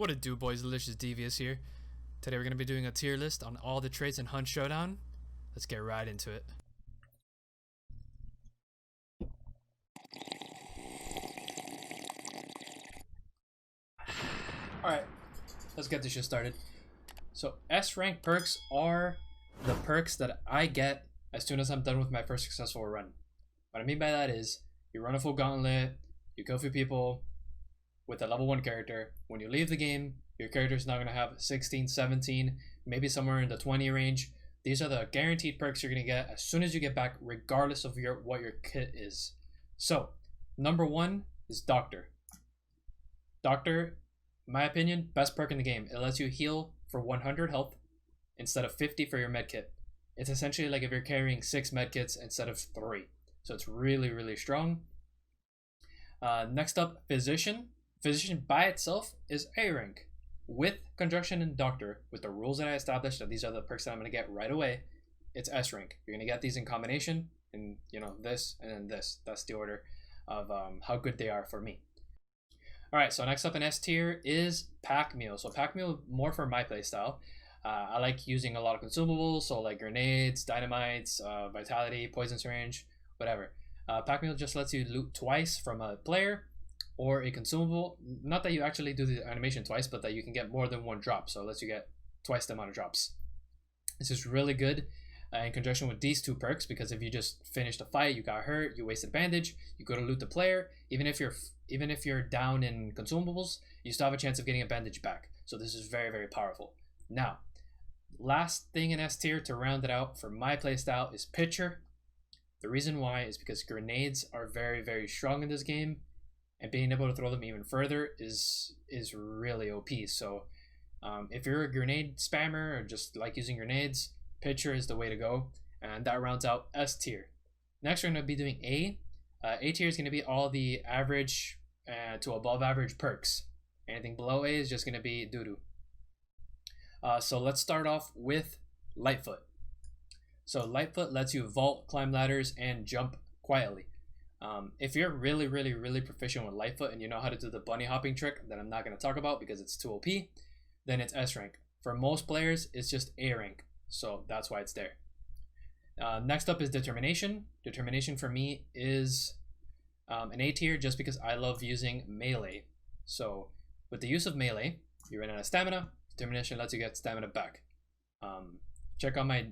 What a do, boys? Delicious Devious here. Today we're going to be doing a tier list on all the traits in Hunt Showdown. Let's get right into it. Alright, let's get this shit started. So S rank perks are the perks that I get as soon as I'm done with my first successful run. What I mean by that is, you run a full gauntlet, you kill a few people with a level 1 character. When you leave the game, your character is now going to have 16, 17, maybe somewhere in the 20 range. These are the guaranteed perks you're going to get as soon as you get back, regardless of what your kit is. So, number 1 is Doctor. Doctor, in my opinion, best perk in the game. It lets you heal for 100 health instead of 50 for your medkit. It's essentially like if you're carrying 6 medkits instead of 3. So it's really, really strong. Next up, Physician. Physician by itself is A rank. With Conjunction and Doctor, with the rules that I established, that these are the perks that I'm going to get right away, it's S rank. You're going to get these in combination, and this and then this. That's the order of how good they are for me. Alright, so next up in S tier is Pack Mule. So Pack Mule, more for my playstyle. I like using a lot of consumables, so like grenades, dynamites, vitality, poison syringe, whatever. Pack Mule just lets you loot twice from a player or a consumable. Not that you actually do the animation twice, but that you can get more than one drop. So it lets you get twice the amount of drops. This is really good in conjunction with these two perks, because if you just finished a fight, you got hurt, you wasted bandage, you go to loot the player, even if you're down in consumables, you still have a chance of getting a bandage back. So this is very, very powerful. Now, last thing in S tier to round it out for my playstyle is Pitcher. The reason why is because grenades are very, very strong in this game, and being able to throw them even further is really OP. So if you're a grenade spammer or just like using grenades, Pitcher is the way to go, and that rounds out S tier. Next, we're going to be doing A. A tier is going to be all the average to above average perks. Anything below A is just going to be doodoo. So let's start off with Lightfoot. So Lightfoot lets you vault, climb ladders, and jump quietly. If you're really, really, really proficient with Lightfoot and you know how to do the bunny hopping trick that I'm not going to talk about because it's too OP, then it's S rank. For most players, it's just A rank. So that's why it's there. Next up is Determination. Determination for me is an A tier just because I love using melee. So with the use of melee, you run out of stamina. Determination lets you get stamina back. Check out my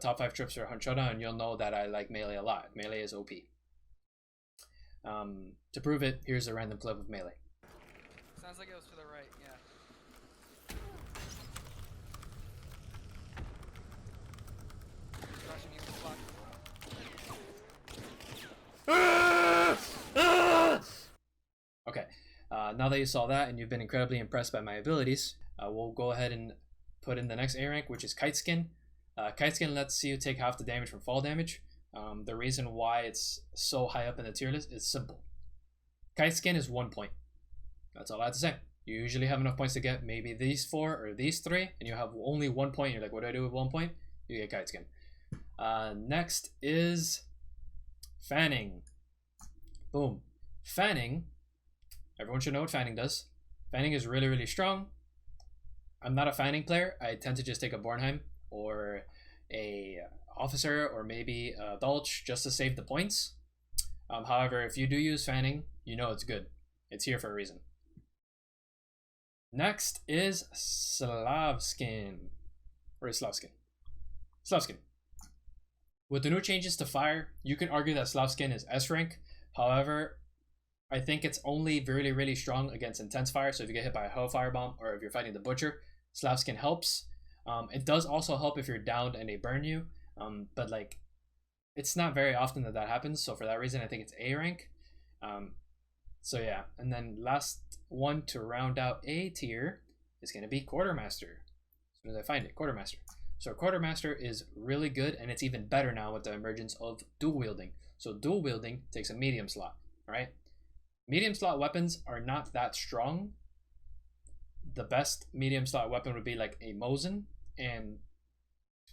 top 5 trips for Hunt Showdown and you'll know that I like melee a lot. Melee is OP. To prove it, here's a random clip of melee. Sounds like it was to the right, yeah. Gosh, I'm using the block. Okay, now that you saw that and you've been incredibly impressed by my abilities, we'll go ahead and put in the next A rank, which is Kite Skin. Kite Skin lets you take half the damage from fall damage. The reason why it's so high up in the tier list is simple. Kite Skin is 1 point. That's all I have to say. You usually have enough points to get maybe these 4 or these 3, and you have only 1 point. You're like, what do I do with 1 point? You get Kite Skin. Next is Fanning. Boom. Fanning, everyone should know what Fanning does. Fanning is really, really strong. I'm not a Fanning player. I tend to just take a Bornheim or a Officer or maybe a Dulch just to save the points. However, if you do use Fanning, you know it's good. It's here for a reason. Next is Slavskin. Or is Slavskin? Slavskin. With the new changes to fire, you can argue that Slavskin is S rank. However, I think it's only really, really strong against intense fire. So if you get hit by a Hellfire Bomb or if you're fighting the Butcher, Slavskin helps. It does also help if you're downed and they burn you. But like, it's not very often that happens. So for that reason, I think it's A rank. So yeah, and then last one to round out A tier is going to be Quartermaster. As soon as I find it, Quartermaster. So Quartermaster is really good, and it's even better now with the emergence of dual wielding. So dual wielding takes a medium slot, right? Medium slot weapons are not that strong. The best medium slot weapon would be like a Mosin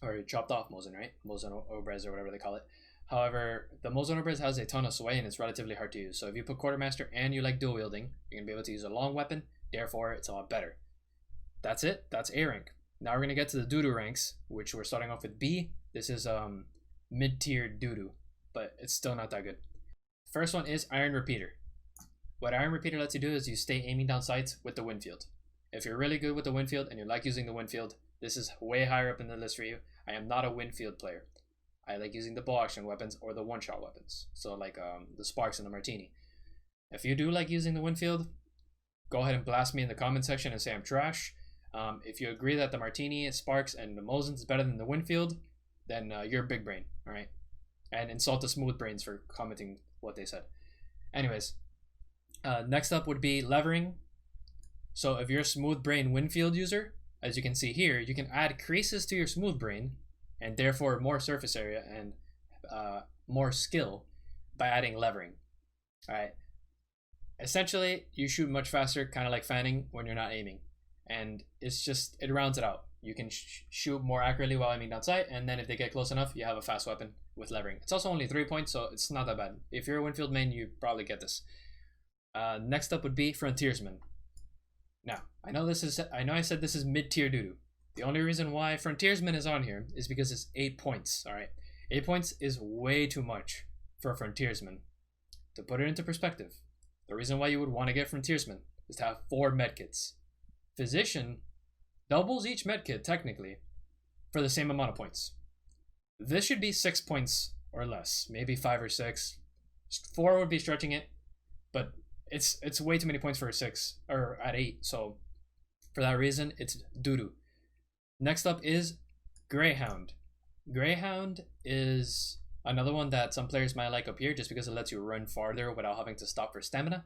or a chopped off Mosin, right? Mosin Obrez or whatever they call it. However, the Mosin Obrez has a ton of sway and it's relatively hard to use. So if you put Quartermaster and you like dual wielding, you're going to be able to use a long weapon Therefore, it's a lot better. That's it. That's A rank. Now we're going to get to the doodoo ranks, which we're starting off with B. This is mid-tier doodoo, but it's still not that good. First one is Iron Repeater. What Iron Repeater lets you do is you stay aiming down sights with the wind field. If you're really good with the wind field and you like using the wind field, this is way higher up in the list for you. I am not a wind field player. I like using the bow action weapons or the one-shot weapons. So like the sparks and the martini. If you do like using the wind field, go ahead and blast me in the comment section and say I'm trash. If you agree that the martini, sparks, and the Mosin is better than the wind field, then you're a big brain, all right? And insult the smooth brains for commenting what they said. Anyways, next up would be levering. So if you're a smooth brain wind field user, as you can see here, you can add creases to your smooth brain and therefore more surface area and more skill by adding levering. All right. Essentially, you shoot much faster, kind of like fanning when you're not aiming. And it's just, it rounds it out. You can shoot more accurately while aiming down sight, and then if they get close enough, you have a fast weapon with levering. It's also only 3 points, so it's not that bad. If you're a Winfield main, you probably get this. Next up would be Frontiersman. Now, I know I said this is mid-tier doodoo. The only reason why Frontiersman is on here is because it's 8 points, alright? 8 points is way too much for a Frontiersman. To put it into perspective, the reason why you would want to get Frontiersman is to have 4 medkits. Physician doubles each medkit, technically, for the same amount of points. This should be 6 points or less, maybe 5 or 6. 4 would be stretching it, but it's way too many points for a 6, or at 8, so for that reason, it's doodoo. Next up is Greyhound. Greyhound is another one that some players might like up here just because it lets you run farther without having to stop for stamina.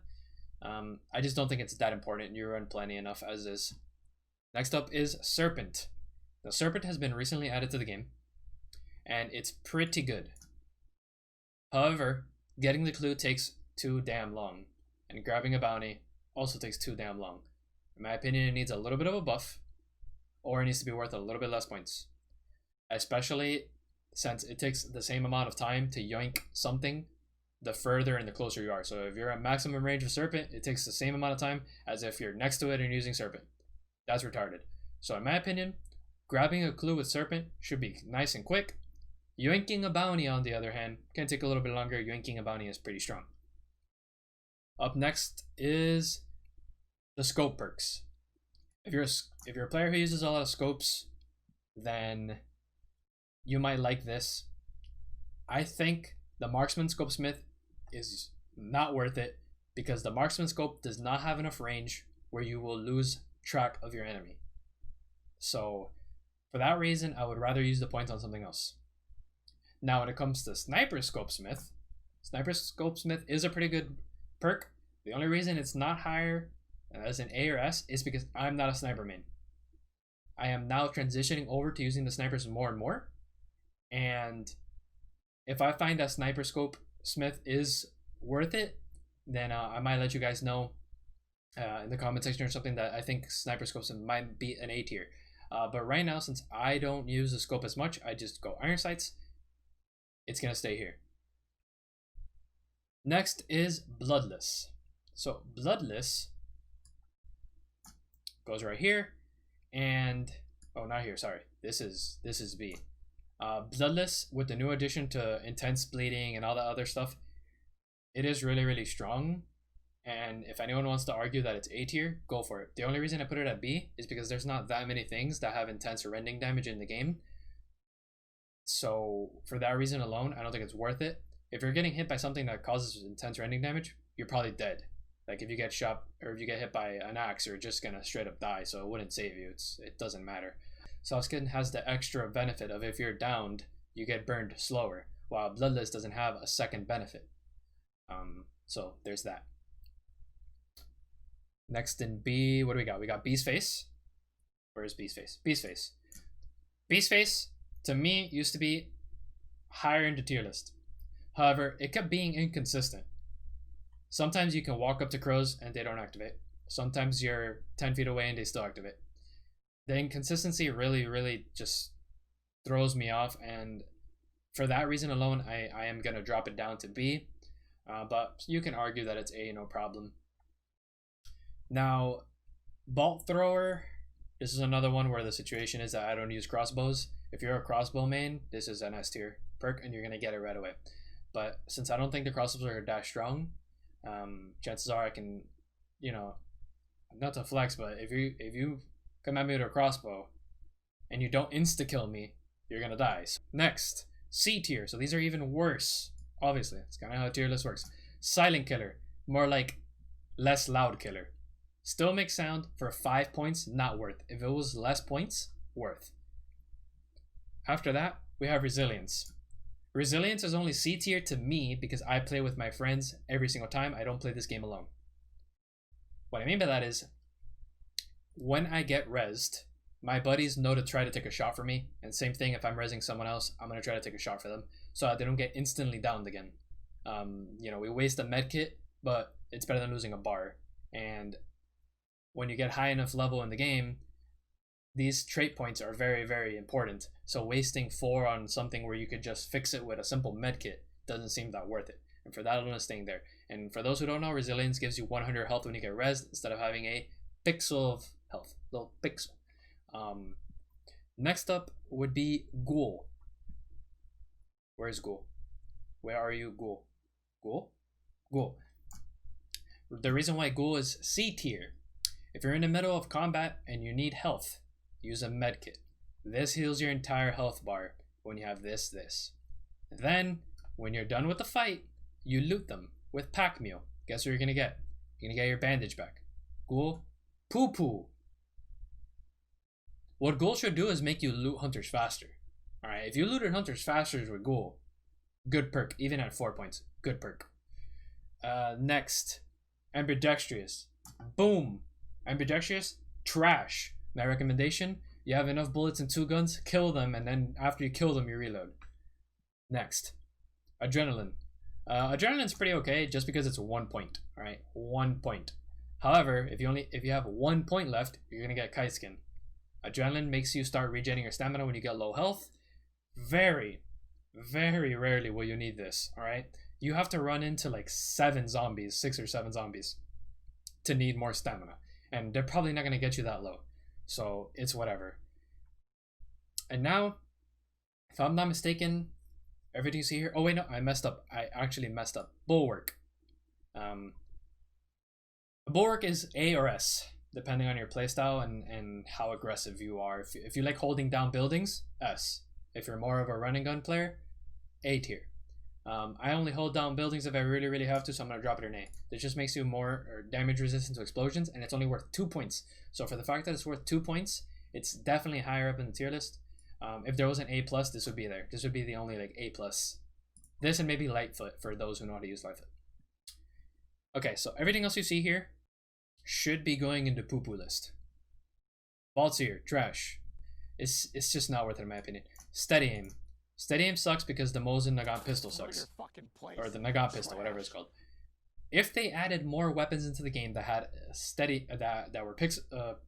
I just don't think it's that important. You run plenty enough as is. Next up is Serpent. Now, Serpent has been recently added to the game, and it's pretty good. However, getting the clue takes too damn long, and grabbing a bounty also takes too damn long. In my opinion, it needs a little bit of a buff, or it needs to be worth a little bit less points. Especially since it takes the same amount of time to yoink something the further and the closer you are. So if you're at maximum range of Serpent, it takes the same amount of time as if you're next to it and using Serpent. That's retarded. So in my opinion, grabbing a clue with Serpent should be nice and quick. Yoinking a bounty, on the other hand, can take a little bit longer. Yoinking a bounty is pretty strong. Up next is the scope perks. If you're a player who uses a lot of scopes, then you might like this. I think the Marksman Scope Smith is not worth it because the Marksman Scope does not have enough range where you will lose track of your enemy. So for that reason, I would rather use the points on something else. Now when it comes to Sniper Scope Smith is a pretty good perk. The only reason it's not higher as an A or S is because I'm not a sniper main. I am now transitioning over to using the snipers more and more, and if I find that Sniper Scope Smith is worth it, then I might let you guys know in the comment section or something that I think Sniper Scope Smith might be an A tier. But right now, since I don't use the scope as much, I just go iron sights. It's gonna stay here. Next is Bloodless. So Bloodless goes right here, and oh, not here. Sorry, this is B. Bloodless, with the new addition to intense bleeding and all that other stuff, it is really, really strong. And if anyone wants to argue that it's A tier, go for it. The only reason I put it at B is because there's not that many things that have intense rending damage in the game. So for that reason alone, I don't think it's worth it. If you're getting hit by something that causes intense rending damage, you're probably dead. Like if you get shot or if you get hit by an axe, you're just gonna straight up die. So it wouldn't save you. It doesn't matter. Soft Skin has the extra benefit of if you're downed, you get burned slower, while Bloodless doesn't have a second benefit. So there's that. Next in B, what do we got? We got Beast Face. Where's Beast Face? Beast Face. Beast Face, to me, used to be higher in the tier list. However, it kept being inconsistent. Sometimes you can walk up to crows and they don't activate. Sometimes you're 10 feet away and they still activate. The inconsistency really, really just throws me off, and for that reason alone, I am going to drop it down to B, but you can argue that it's A, no problem. Now, Bolt thrower. This is another one where the situation is that I don't use crossbows. If you're a crossbow main, this is an S tier perk and you're gonna get it right away. But since I don't think the crossbows are that strong, chances are I can, you know, not to flex, but if you come at me with a crossbow and you don't insta kill me, you're gonna die. So next, C tier. So these are even worse. Obviously, it's kind of how tier list works. Silent killer, more like less loud killer. Still makes sound for 5 points, not worth. If it was less points, worth. After that, we have resilience. Resilience is only C tier to me because I play with my friends every single time. I don't play this game alone. What I mean by that is, when I get rezzed, my buddies know to try to take a shot for me. And same thing, if I'm rezzing someone else, I'm going to try to take a shot for them so that they don't get instantly downed again. You know, we waste a med kit, but it's better than losing a bar. And when you get high enough level in the game, these trait points are very, very important. So wasting 4 on something where you could just fix it with a simple medkit doesn't seem that worth it. And for that, I'm staying there. And for those who don't know, resilience gives you 100 health when you get rezzed instead of having a pixel of health. Little pixel. Next up would be ghoul. Where's ghoul? Where are you, ghoul? Ghoul? Ghoul. The reason why ghoul is C tier. If you're in the middle of combat and you need health, use a medkit. This heals your entire health bar when you have this. Then, when you're done with the fight, you loot them with pack meal. Guess what you're gonna get? You're gonna get your bandage back. Ghoul, poo poo. What ghoul should do is make you loot hunters faster. Alright, if you looted hunters faster with ghoul, good perk, even at 4 points. Good perk. Next, ambidextrous. Boom. Ambidextrous, trash. My recommendation, you have enough bullets and 2 guns, kill them, and then after you kill them, you reload. Next, adrenaline. Adrenaline's pretty okay just because it's 1 point. Alright, 1 point. However, if you have 1 point left, you're gonna get kite skin. Adrenaline makes you start regenerating your stamina when you get low health. Very, very rarely will you need this. Alright, you have to run into like 7 zombies, 6 or 7 zombies, to need more stamina. And they're probably not going to get you that low. So it's whatever. And now, if I'm not mistaken, everything you see here... Oh wait, no, I messed up. I actually messed up. Bulwark. Bulwark is A or S, depending on your playstyle and how aggressive you are. If you like holding down buildings, S. If you're more of a running gun player, A tier. I only hold down buildings if I really, really have to, so I'm going to drop it in A. This just makes you more damage resistant to explosions, and it's only worth 2 points. So for the fact that it's worth 2 points, it's definitely higher up in the tier list. If there was an A+, this would be there. This would be the only like A+. This and maybe Lightfoot for those who know how to use Lightfoot. Okay, so everything else you see here should be going into poo-poo list. Vaults here, trash. It's just not worth it in my opinion. Steady aim. Steady aim sucks because the Mosin Nagant pistol sucks. Or the Nagant pistol, whatever it's called. If they added more weapons into the game that had steady that were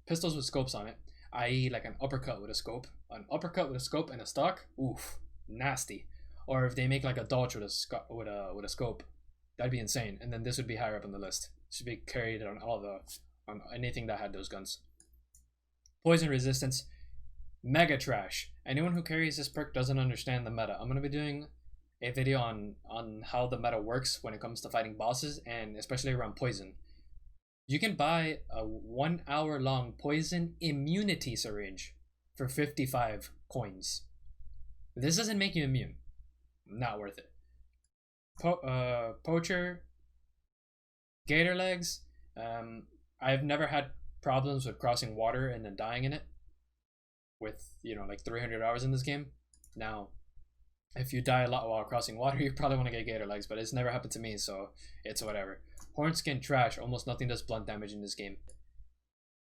pistols with scopes on it, i.e. like an uppercut with a scope and a stock, oof, nasty. Or if they make like a dodge with a scope, that'd be insane. And then this would be higher up on the list. It should be carried on on anything that had those guns. Poison resistance. Mega trash. Anyone who carries this perk doesn't understand the meta. I'm going to be doing a video on how the meta works when it comes to fighting bosses, and especially around poison. You can buy a 1 hour long poison immunity syringe for 55 coins. This doesn't make you immune. Not worth it. Poacher. Gator legs. I've never had problems with crossing water and then dying in it. With, you know, like 300 hours in this game. Now, if you die a lot while crossing water, you probably want to get gator legs, but it's never happened to me, so it's whatever. Hornskin trash. Almost nothing does blunt damage in this game.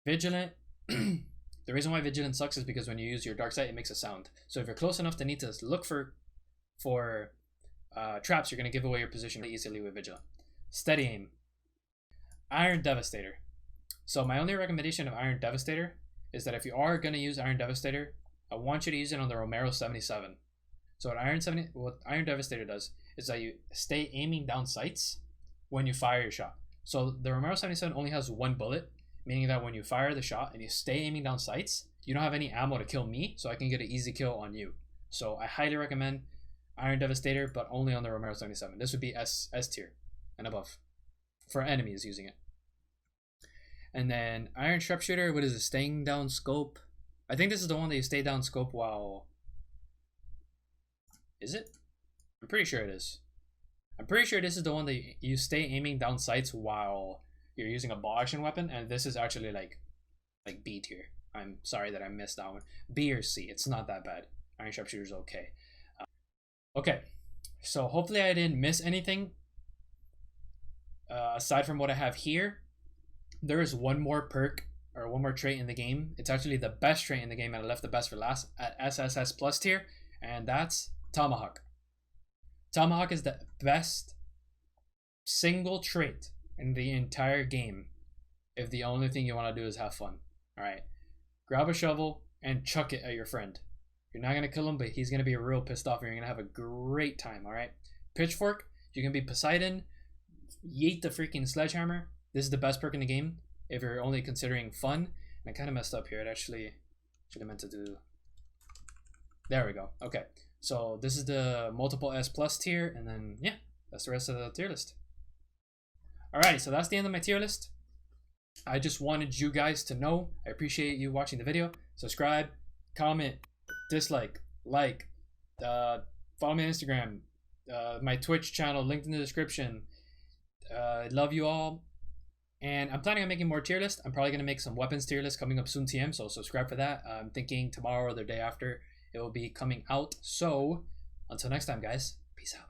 Vigilant. The reason why Vigilant sucks is because when you use your dark sight, it makes a sound. So if you're close enough to need to look for traps, you're going to give away your position easily with Vigilant. Steady aim. Iron Devastator. So my only recommendation of Iron Devastator is that if you are going to use Iron Devastator, I want you to use it on the Romero 77. So what Iron Devastator does is that you stay aiming down sights when you fire your shot. So the Romero 77 only has 1 bullet, meaning that when you fire the shot and you stay aiming down sights, you don't have any ammo to kill me, so I can get an easy kill on you. So I highly recommend Iron Devastator, but only on the Romero 77. This would be S tier and above for enemies using it. And then Iron Sharpshooter, what is it? Staying down scope. I think this is the one that you stay down scope while... Is it? I'm pretty sure it is. I'm pretty sure this is the one that you stay aiming down sights while you're using a ball action weapon, and this is actually like B tier. I'm sorry that I missed that one. B or C. It's not that bad. Iron Sharpshooter is okay. Okay, so hopefully I didn't miss anything. Aside from what I have here, there is one more perk or one more trait in the game. It's actually the best trait in the game, and I left the best for last at SSS plus tier, and that's Tomahawk. Tomahawk is the best single trait in the entire game if the only thing you want to do is have fun. Alright, grab a shovel and chuck it at your friend. You're not going to kill him, but he's going to be real pissed off, and you're going to have a great time. Alright, Pitchfork, you can be Poseidon, yeet the freaking sledgehammer. This is the best perk in the game if you're only considering fun. And I kind of messed up here. It actually should have meant to do... There we go. Okay, so this is the multiple S plus tier, and then yeah, that's the rest of the tier list. Alrighty, so that's the end of my tier list. I just wanted you guys to know. I appreciate you watching the video. Subscribe, comment, dislike, like, follow me on Instagram, my Twitch channel linked in the description. Love you all. And I'm planning on making more tier lists. I'm probably going to make some weapons tier lists coming up soon, TM, so subscribe for that. I'm thinking tomorrow or the day after it will be coming out. So, until next time, guys, peace out.